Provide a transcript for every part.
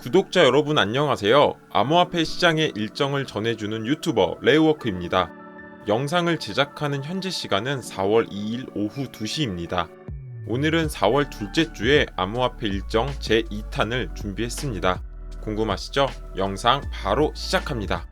구독자 여러분 안녕하세요. 암호화폐 시장의 일정을 전해주는 유튜버 레이워크입니다. 영상을 제작하는 현재 시간은 4월 2일 오후 2시입니다. 오늘은 4월 둘째 주에 암호화폐 일정 제2탄을 준비했습니다. 궁금하시죠? 영상 바로 시작합니다.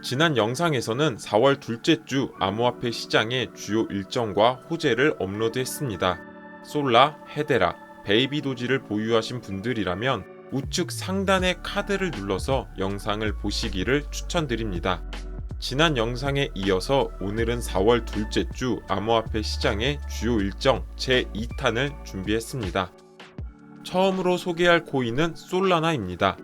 지난 영상에서는 4월 둘째 주 암호화폐 시장의 주요 일정과 호재를 업로드했습니다. 솔라, 헤데라, 베이비도지를 보유하신 분들이라면 우측 상단의 카드를 눌러서 영상을 보시기를 추천드립니다. 지난 영상에 이어서 오늘은 4월 둘째 주 암호화폐 시장의 주요 일정 제2탄을 준비했습니다. 처음으로 소개할 코인은 솔라나입니다.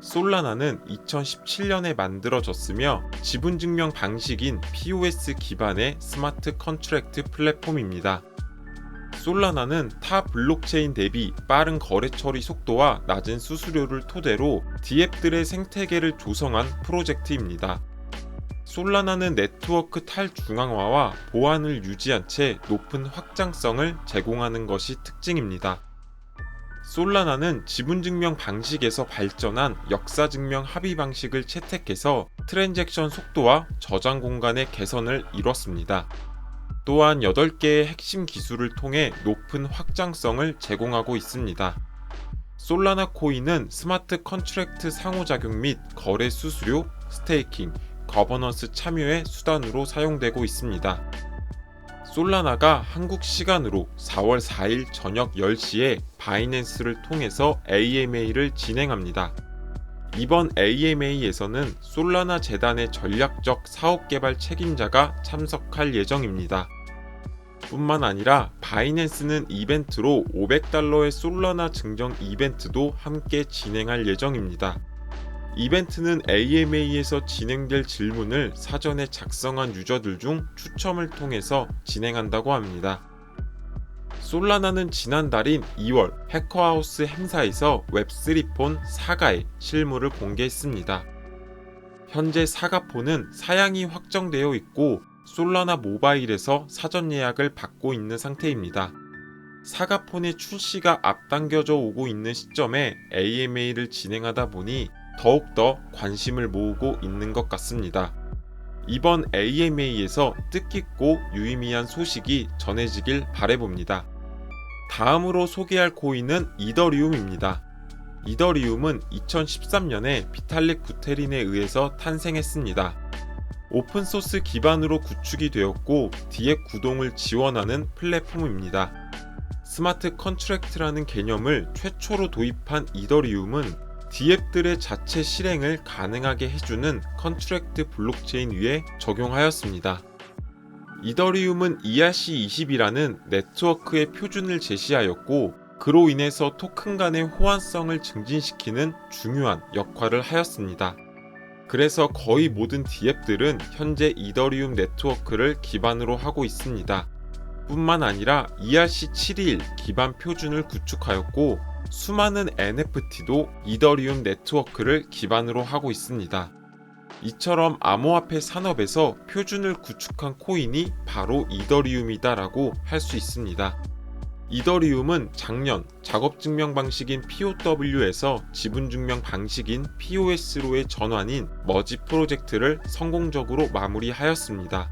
솔라나는 2017년에 만들어졌으며 지분증명 방식인 POS 기반의 스마트 컨트랙트 플랫폼입니다. 솔라나는 타 블록체인 대비 빠른 거래 처리 속도와 낮은 수수료를 토대로 DApp들의 생태계를 조성한 프로젝트입니다. 솔라나는 네트워크 탈중앙화와 보안을 유지한 채 높은 확장성을 제공하는 것이 특징입니다. 솔라나는 지분증명 방식에서 발전한 역사증명 합의 방식을 채택해서 트랜잭션 속도와 저장 공간의 개선을 이뤘습니다. 또한 8개의 핵심 기술을 통해 높은 확장성을 제공하고 있습니다. 솔라나 코인은 스마트 컨트랙트 상호작용 및 거래 수수료, 스테이킹, 거버넌스 참여의 수단으로 사용되고 있습니다. 솔라나가 한국 시간으로 4월 4일 저녁 10시에 바이낸스를 통해서 AMA를 진행합니다. 이번 AMA에서는 솔라나 재단의 전략적 사업 개발 책임자가 참석할 예정입니다. 뿐만 아니라 바이낸스는 이벤트로 $500의 솔라나 증정 이벤트도 함께 진행할 예정입니다. 이벤트는 AMA에서 진행될 질문을 사전에 작성한 유저들 중 추첨을 통해서 진행한다고 합니다. 솔라나는 지난달인 2월 해커하우스 행사에서 웹3폰 사가의 실물을 공개했습니다. 현재 사가폰은 사양이 확정되어 있고 솔라나 모바일에서 사전 예약을 받고 있는 상태입니다. 사가폰의 출시가 앞당겨져 오고 있는 시점에 AMA를 진행하다 보니 더욱더 관심을 모으고 있는 것 같습니다. 이번 AMA에서 뜻깊고 유의미한 소식이 전해지길 바라봅니다. 다음으로 소개할 코인은 이더리움입니다. 이더리움은 2013년에 비탈릭 부테린에 의해서 탄생했습니다. 오픈소스 기반으로 구축이 되었고 DApp 구동을 지원하는 플랫폼입니다. 스마트 컨트랙트라는 개념을 최초로 도입한 이더리움은 DApp들의 자체 실행을 가능하게 해주는 컨트랙트 블록체인 위에 적용하였습니다. 이더리움은 ERC20이라는 네트워크의 표준을 제시하였고 그로 인해서 토큰 간의 호환성을 증진시키는 중요한 역할을 하였습니다. 그래서 거의 모든 DApp들은 현재 이더리움 네트워크를 기반으로 하고 있습니다. 뿐만 아니라 ERC721 기반 표준을 구축하였고 수많은 NFT도 이더리움 네트워크를 기반으로 하고 있습니다. 이처럼 암호화폐 산업에서 표준을 구축한 코인이 바로 이더리움이다라고 할 수 있습니다. 이더리움은 작년 작업증명 방식인 POW에서 지분증명 방식인 POS로의 전환인 머지 프로젝트를 성공적으로 마무리하였습니다.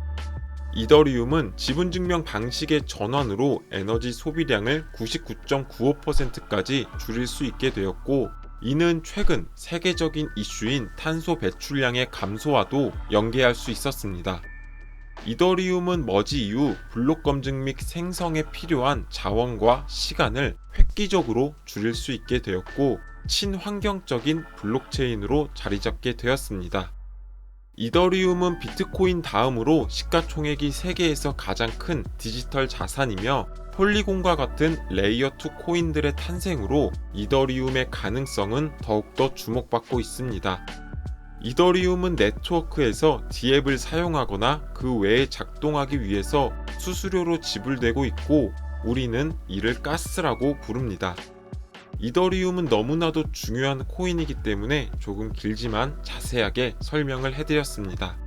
이더리움은 지분증명 방식의 전환으로 에너지 소비량을 99.95%까지 줄일 수 있게 되었고 이는 최근 세계적인 이슈인 탄소 배출량의 감소와도 연계할 수 있었습니다. 이더리움은 머지 이후 블록 검증 및 생성에 필요한 자원과 시간을 획기적으로 줄일 수 있게 되었고 친환경적인 블록체인으로 자리잡게 되었습니다. 이더리움은 비트코인 다음으로 시가총액이 세계에서 가장 큰 디지털 자산이며 폴리곤과 같은 레이어2 코인들의 탄생으로 이더리움의 가능성은 더욱더 주목받고 있습니다. 이더리움은 네트워크에서 DApp을 사용하거나 그 외에 작동하기 위해서 수수료로 지불되고 있고 우리는 이를 가스라고 부릅니다. 이더리움은 너무나도 중요한 코인이기 때문에 조금 길지만 자세하게 설명을 해드렸습니다.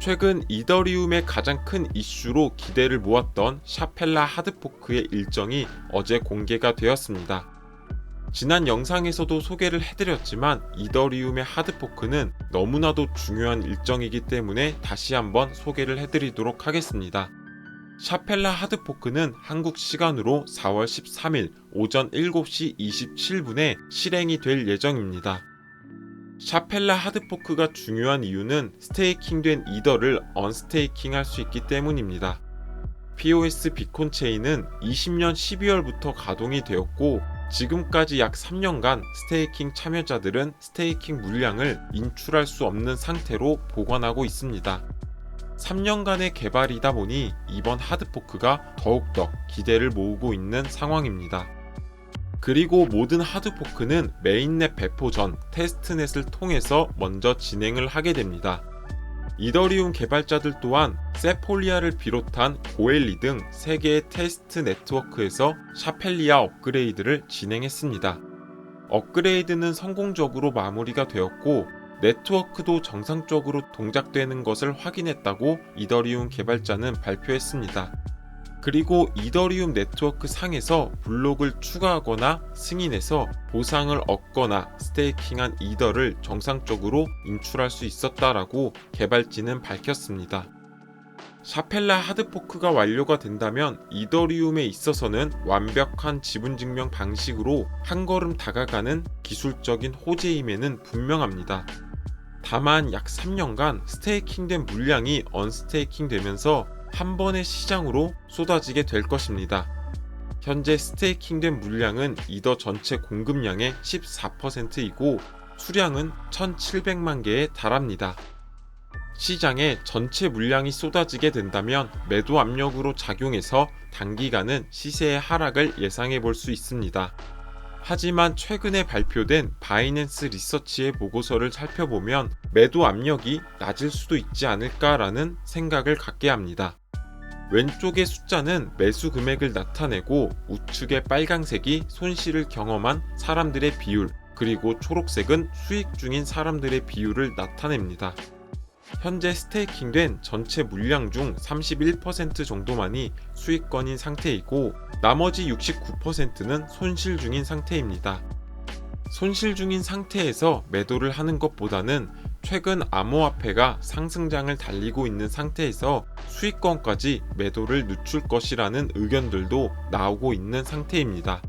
최근 이더리움의 가장 큰 이슈로 기대를 모았던 샤펠라 하드포크의 일정이 어제 공개가 되었습니다. 지난 영상에서도 소개를 해드렸지만 이더리움의 하드포크는 너무나도 중요한 일정이기 때문에 다시 한번 소개를 해드리도록 하겠습니다. 샤펠라 하드포크는 한국 시간으로 4월 13일 오전 7시 27분에 실행이 될 예정입니다. 샤펠라 하드포크가 중요한 이유는 스테이킹된 이더를 언스테이킹 할 수 있기 때문입니다. POS 비콘 체인은 20년 12월부터 가동이 되었고 지금까지 약 3년간 스테이킹 참여자들은 스테이킹 물량을 인출할 수 없는 상태로 보관하고 있습니다. 3년간의 개발이다 보니 이번 하드포크가 더욱더 기대를 모으고 있는 상황입니다. 그리고 모든 하드포크는 메인넷 배포 전 테스트넷을 통해서 먼저 진행을 하게 됩니다. 이더리움 개발자들 또한 세폴리아를 비롯한 고엘리 등 3개의 테스트 네트워크에서 샤펠리아 업그레이드를 진행했습니다. 업그레이드는 성공적으로 마무리가 되었고 네트워크도 정상적으로 동작되는 것을 확인했다고 이더리움 개발자는 발표했습니다. 그리고 이더리움 네트워크 상에서 블록을 추가하거나 승인해서 보상을 얻거나 스테이킹한 이더를 정상적으로 인출할 수 있었다라고 개발진은 밝혔습니다. 샤펠라 하드포크가 완료가 된다면 이더리움에 있어서는 완벽한 지분증명 방식으로 한 걸음 다가가는 기술적인 호재임에는 분명합니다. 다만 약 3년간 스테이킹된 물량이 언스테이킹 되면서 한 번의 시장으로 쏟아지게 될 것입니다. 현재 스테이킹된 물량은 이더 전체 공급량의 14%이고 수량은 1700만 개에 달합니다. 시장에 전체 물량이 쏟아지게 된다면 매도 압력으로 작용해서 단기간은 시세의 하락을 예상해 볼 수 있습니다. 하지만 최근에 발표된 바이낸스 리서치의 보고서를 살펴보면 매도 압력이 낮을 수도 있지 않을까라는 생각을 갖게 합니다. 왼쪽의 숫자는 매수 금액을 나타내고 우측의 빨강색이 손실을 경험한 사람들의 비율, 그리고 초록색은 수익 중인 사람들의 비율을 나타냅니다. 현재 스테이킹된 전체 물량 중 31% 정도만이 수익권인 상태이고 나머지 69%는 손실 중인 상태입니다. 손실 중인 상태에서 매도를 하는 것보다는 최근 암호화폐가 상승장을 달리고 있는 상태에서 수익권까지 매도를 늦출 것이라는 의견들도 나오고 있는 상태입니다.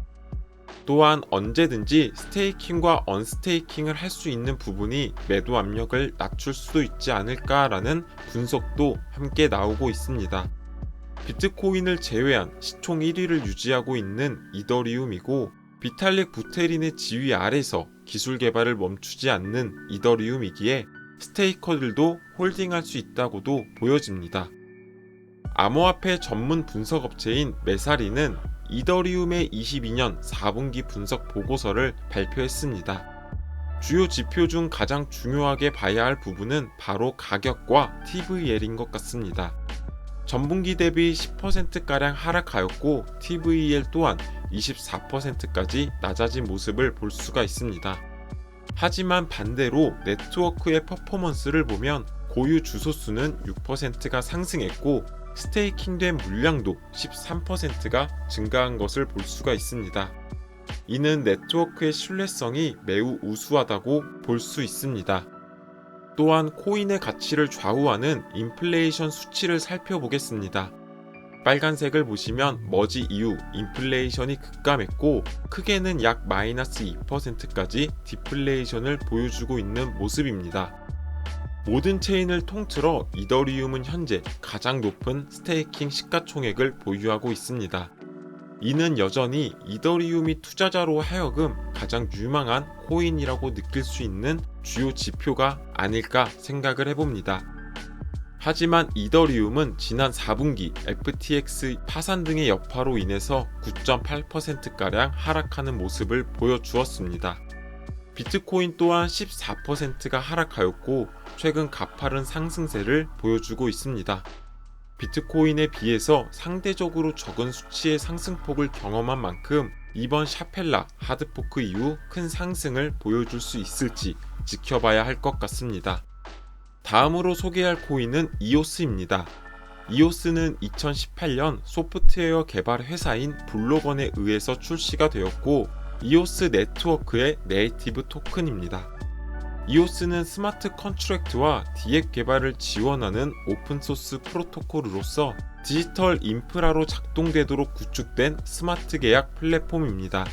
또한 언제든지 스테이킹과 언스테이킹을 할 수 있는 부분이 매도 압력을 낮출 수도 있지 않을까라는 분석도 함께 나오고 있습니다. 비트코인을 제외한 시총 1위를 유지하고 있는 이더리움이고 비탈릭 부테린의 지휘 아래서 기술 개발을 멈추지 않는 이더리움이기에 스테이커들도 홀딩할 수 있다고도 보여집니다. 암호화폐 전문 분석 업체인 메사리는 이더리움의 22년 4분기 분석 보고서를 발표했습니다. 주요 지표 중 가장 중요하게 봐야 할 부분은 바로 가격과 TVL인 것 같습니다. 전분기 대비 10%가량 하락하였고 TVL 또한 24%까지 낮아진 모습을 볼 수가 있습니다. 하지만 반대로 네트워크의 퍼포먼스를 보면 고유 주소 수는 6%가 상승했고 스테이킹된 물량도 13%가 증가한 것을 볼 수가 있습니다. 이는 네트워크의 신뢰성이 매우 우수하다고 볼 수 있습니다. 또한 코인의 가치를 좌우하는 인플레이션 수치를 살펴보겠습니다. 빨간색을 보시면 머지 이후 인플레이션이 급감했고 크게는 약 마이너스 2%까지 디플레이션을 보여주고 있는 모습입니다. 모든 체인을 통틀어 이더리움은 현재 가장 높은 스테이킹 시가총액을 보유하고 있습니다. 이는 여전히 이더리움이 투자자로 하여금 가장 유망한 코인이라고 느낄 수 있는 주요 지표가 아닐까 생각을 해봅니다. 하지만 이더리움은 지난 4분기 FTX 파산 등의 여파로 인해서 9.8%가량 하락하는 모습을 보여주었습니다. 비트코인 또한 14%가 하락하였고 최근 가파른 상승세를 보여주고 있습니다. 비트코인에 비해서 상대적으로 적은 수치의 상승폭을 경험한 만큼 이번 샤펠라 하드포크 이후 큰 상승을 보여줄 수 있을지 지켜봐야 할 것 같습니다. 다음으로 소개할 코인은 이오스입니다. 이오스는 2018년 소프트웨어 개발 회사인 블로건에 의해서 출시가 되었고 이오스 네트워크의 네이티브 토큰입니다. 이오스는 스마트 컨트랙트와 디앱 개발을 지원하는 오픈소스 프로토콜로서 디지털 인프라로 작동되도록 구축된 스마트 계약 플랫폼입니다.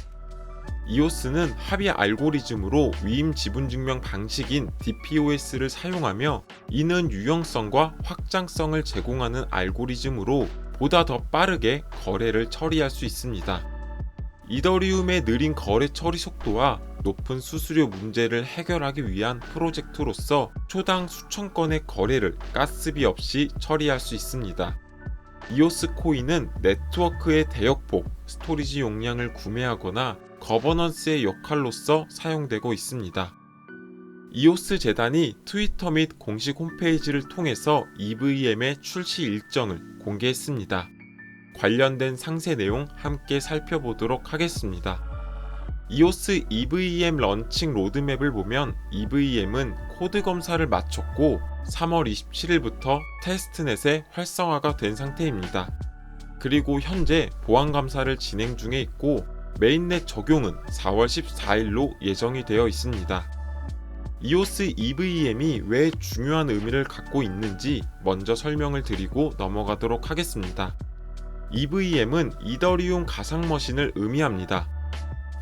이오스는 합의 알고리즘으로 위임 지분 증명 방식인 DPoS를 사용하며 이는 유형성과 확장성을 제공하는 알고리즘으로 보다 더 빠르게 거래를 처리할 수 있습니다. 이더리움의 느린 거래 처리 속도와 높은 수수료 문제를 해결하기 위한 프로젝트로서 초당 수천 건의 거래를 가스비 없이 처리할 수 있습니다. 이오스 코인은 네트워크의 대역폭, 스토리지 용량을 구매하거나 거버넌스의 역할로서 사용되고 있습니다. 이오스 재단이 트위터 및 공식 홈페이지를 통해서 EVM의 출시 일정을 공개했습니다. 관련된 상세 내용 함께 살펴보도록 하겠습니다. 이오스 EVM 런칭 로드맵을 보면 EVM은 코드 검사를 마쳤고 3월 27일부터 테스트넷에 활성화가 된 상태입니다. 그리고 현재 보안 감사를 진행 중에 있고 메인넷 적용은 4월 14일로 예정이 되어 있습니다. 이오스 EVM이 왜 중요한 의미를 갖고 있는지 먼저 설명을 드리고 넘어가도록 하겠습니다. EVM은 이더리움 가상머신을 의미합니다.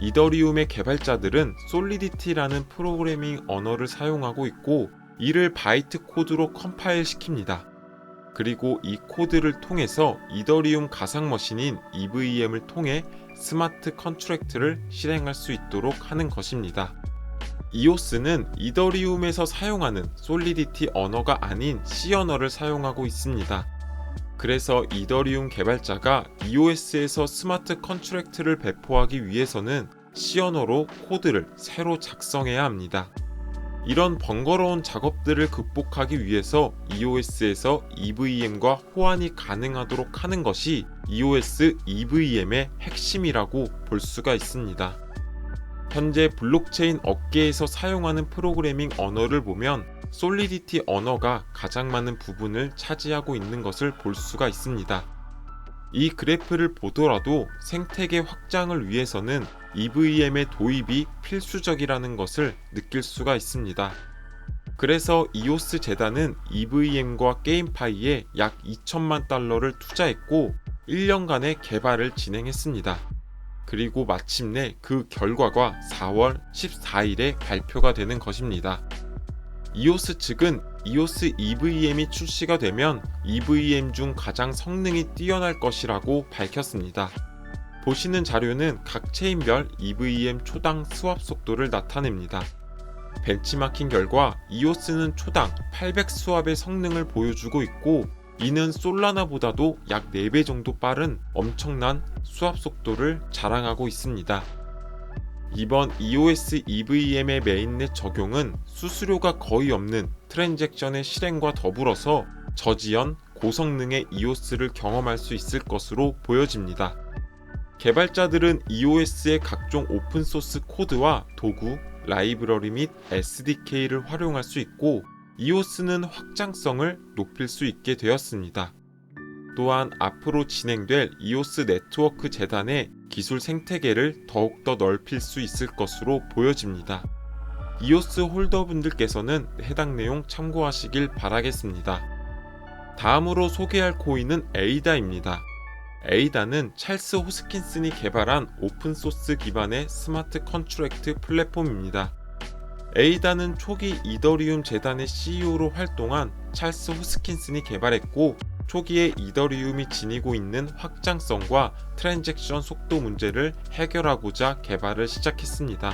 이더리움의 개발자들은 솔리디티라는 프로그래밍 언어를 사용하고 있고 이를 바이트 코드로 컴파일 시킵니다. 그리고 이 코드를 통해서 이더리움 가상머신인 EVM을 통해 스마트 컨트랙트를 실행할 수 있도록 하는 것입니다. 이오스는 이더리움에서 사용하는 솔리디티 언어가 아닌 C 언어를 사용하고 있습니다. 그래서 이더리움 개발자가 EOS에서 스마트 컨트랙트를 배포하기 위해서는 C 언어로 코드를 새로 작성해야 합니다. 이런 번거로운 작업들을 극복하기 위해서 EOS에서 EVM과 호환이 가능하도록 하는 것이 EOS EVM의 핵심이라고 볼 수가 있습니다. 현재 블록체인 업계에서 사용하는 프로그래밍 언어를 보면 솔리디티 언어가 가장 많은 부분을 차지하고 있는 것을 볼 수가 있습니다. 이 그래프를 보더라도 생태계 확장을 위해서는 EVM의 도입이 필수적이라는 것을 느낄 수가 있습니다. 그래서 이오스 재단은 EVM과 게임파이에 약 2천만 달러를 투자했고 1년간의 개발을 진행했습니다. 그리고 마침내 그 결과가 4월 14일에 발표가 되는 것입니다. 이오스 측은 이오스 EVM이 출시가 되면 EVM 중 가장 성능이 뛰어날 것이라고 밝혔습니다. 보시는 자료는 각 체인별 EVM 초당 스왑 속도를 나타냅니다. 벤치마킹 결과 이오스는 초당 800 스왑의 성능을 보여주고 있고 이는 솔라나보다도 약 4배 정도 빠른 엄청난 스왑 속도를 자랑하고 있습니다. 이번 EOS EVM의 메인넷 적용은 수수료가 거의 없는 트랜잭션의 실행과 더불어서 저지연, 고성능의 EOS를 경험할 수 있을 것으로 보여집니다. 개발자들은 EOS의 각종 오픈소스 코드와 도구, 라이브러리 및 SDK를 활용할 수 있고 EOS는 확장성을 높일 수 있게 되었습니다. 또한 앞으로 진행될 이오스 네트워크 재단의 기술 생태계를 더욱더 넓힐 수 있을 것으로 보여집니다. 이오스 홀더분들께서는 해당 내용 참고하시길 바라겠습니다. 다음으로 소개할 코인은 에이다입니다. 에이다는 찰스 호스킨슨이 개발한 오픈소스 기반의 스마트 컨트랙트 플랫폼입니다. 에이다는 초기 이더리움 재단의 CEO로 활동한 찰스 호스킨슨이 개발했고 초기에 이더리움이 지니고 있는 확장성과 트랜잭션 속도 문제를 해결하고자 개발을 시작했습니다.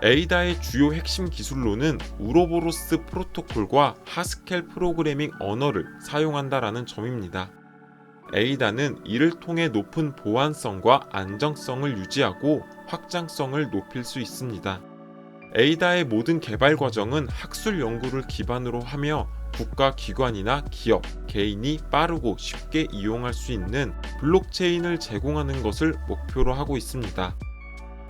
에이다의 주요 핵심 기술로는 우로보로스 프로토콜과 하스켈 프로그래밍 언어를 사용한다라는 점입니다. 에이다는 이를 통해 높은 보안성과 안정성을 유지하고 확장성을 높일 수 있습니다. 에이다의 모든 개발 과정은 학술 연구를 기반으로 하며 국가기관이나 기업, 개인이 빠르고 쉽게 이용할 수 있는 블록체인을 제공하는 것을 목표로 하고 있습니다.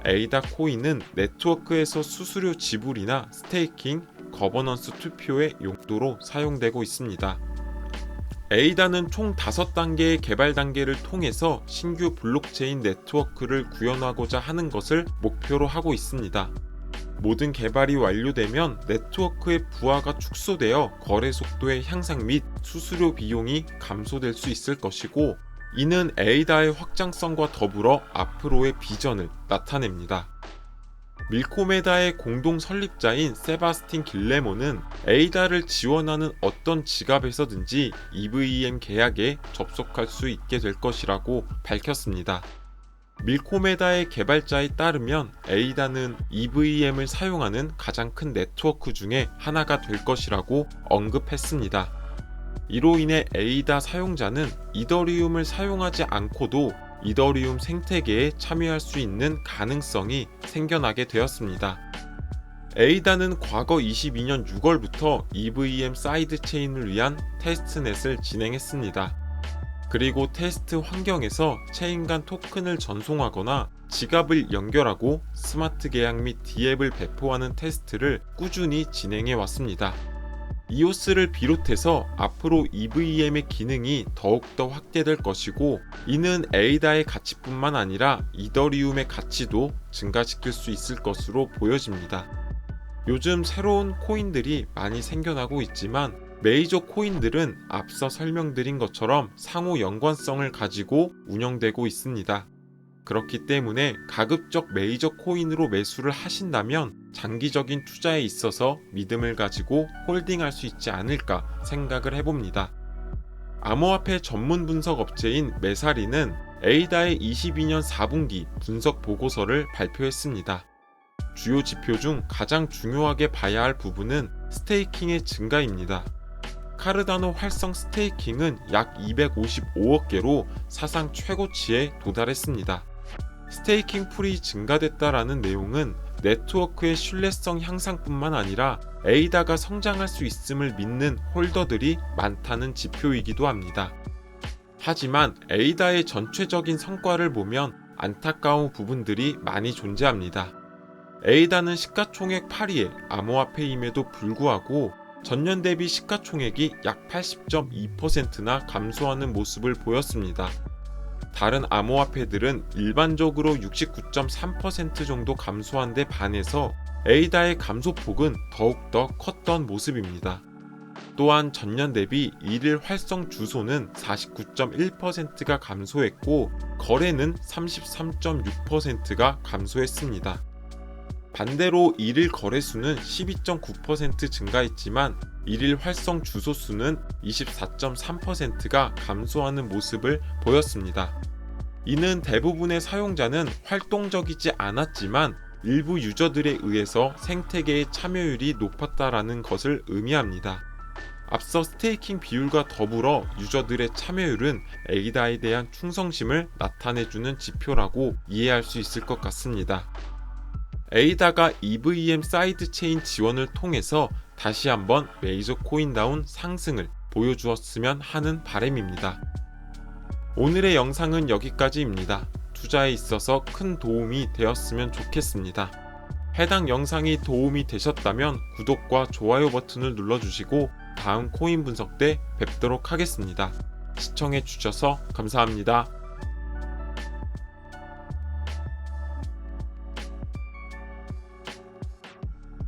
에이다 코인은 네트워크에서 수수료 지불이나 스테이킹, 거버넌스 투표의 용도로 사용되고 있습니다. 에이다는 총 5단계의 개발 단계를 통해서 신규 블록체인 네트워크를 구현하고자 하는 것을 목표로 하고 있습니다. 모든 개발이 완료되면 네트워크의 부하가 축소되어 거래 속도의 향상 및 수수료 비용이 감소될 수 있을 것이고, 이는 에이다의 확장성과 더불어 앞으로의 비전을 나타냅니다. 밀코메다의 공동 설립자인 세바스틴 길레모는 에이다를 지원하는 어떤 지갑에서든지 EVM 계약에 접속할 수 있게 될 것이라고 밝혔습니다. 밀코메다의 개발자에 따르면 에이다는 EVM을 사용하는 가장 큰 네트워크 중에 하나가 될 것이라고 언급했습니다. 이로 인해 에이다 사용자는 이더리움을 사용하지 않고도 이더리움 생태계에 참여할 수 있는 가능성이 생겨나게 되었습니다. 에이다는 과거 22년 6월부터 EVM 사이드체인을 위한 테스트넷을 진행했습니다. 그리고 테스트 환경에서 체인 간 토큰을 전송하거나 지갑을 연결하고 스마트 계약 및 D앱을 배포하는 테스트를 꾸준히 진행해 왔습니다. 이오스를 비롯해서 앞으로 EVM의 기능이 더욱더 확대될 것이고, 이는 에이다의 가치뿐만 아니라 이더리움의 가치도 증가시킬 수 있을 것으로 보여집니다. 요즘 새로운 코인들이 많이 생겨나고 있지만 메이저 코인들은 앞서 설명드린 것처럼 상호 연관성을 가지고 운영되고 있습니다. 그렇기 때문에 가급적 메이저 코인으로 매수를 하신다면 장기적인 투자에 있어서 믿음을 가지고 홀딩할 수 있지 않을까 생각을 해봅니다. 암호화폐 전문 분석 업체인 메사리는 에이다의 22년 4분기 분석 보고서를 발표했습니다. 주요 지표 중 가장 중요하게 봐야 할 부분은 스테이킹의 증가입니다. 카르다노 활성 스테이킹은 약 255억 개로 사상 최고치에 도달했습니다. 스테이킹 풀이 증가됐다라는 내용은 네트워크의 신뢰성 향상뿐만 아니라 에이다가 성장할 수 있음을 믿는 홀더들이 많다는 지표이기도 합니다. 하지만 에이다의 전체적인 성과를 보면 안타까운 부분들이 많이 존재합니다. 에이다는 시가총액 8위의 암호화폐임에도 불구하고 전년 대비 시가총액이 약 80.2%나 감소하는 모습을 보였습니다. 다른 암호화폐들은 일반적으로 69.3% 정도 감소한 데 반해서 에이다의 감소폭은 더욱더 컸던 모습입니다. 또한 전년 대비 일일 활성 주소는 49.1%가 감소했고 거래는 33.6%가 감소했습니다. 반대로 일일 거래수는 12.9% 증가했지만 일일 활성 주소 수는 24.3%가 감소하는 모습을 보였습니다. 이는 대부분의 사용자는 활동적이지 않았지만 일부 유저들에 의해서 생태계의 참여율이 높았다라는 것을 의미합니다. 앞서 스테이킹 비율과 더불어 유저들의 참여율은 에이다에 대한 충성심을 나타내주는 지표라고 이해할 수 있을 것 같습니다. 에이다가 EVM 사이드체인 지원을 통해서 다시 한번 메이저 코인다운 상승을 보여주었으면 하는 바람입니다. 오늘의 영상은 여기까지입니다. 투자에 있어서 큰 도움이 되었으면 좋겠습니다. 해당 영상이 도움이 되셨다면 구독과 좋아요 버튼을 눌러주시고 다음 코인 분석 때 뵙도록 하겠습니다. 시청해주셔서 감사합니다.